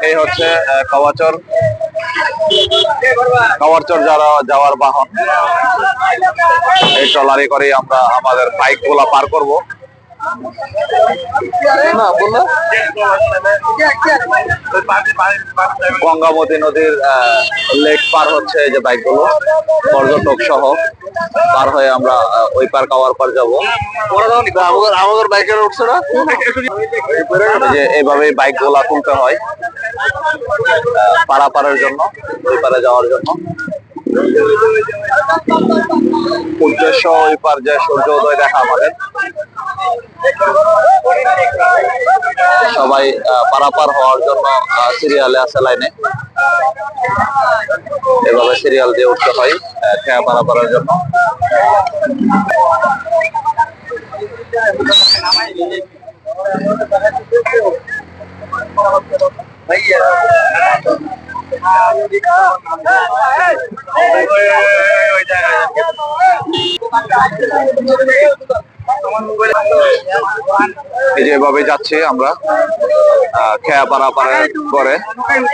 এই হচ্ছে কাওয়াচর যাওয়ার বাহন। এই ট্রলারি করে আমরা আমাদের বাইক গুলা পার করব। গঙ্গামতী নদীর লেক পার হচ্ছে এই যে বাইকগুলো, পর্যটক সহ পার হয়ে আমরা ওই পার কাওয়ার পার যাবো। আমাদের বাইকের উঠছে না, যে এইভাবে বাইক গুলা তুলতে হয় পারাপারের জন্য, ওই পারে যাওয়ার জন্য। উদ্দেশ্য ওই পার যে সূর্য উদয় দেখা আমাদের। সবাই পারাপার হওয়ার জন্য সিরিয়ালে আছে, লাইনে এভাবে সিরিয়াল দিয়ে উঠতে হয় খেয়া পারাপারের জন্য। এই যে এভাবে যাচ্ছি আমরা খেয়া পারাপারের করে।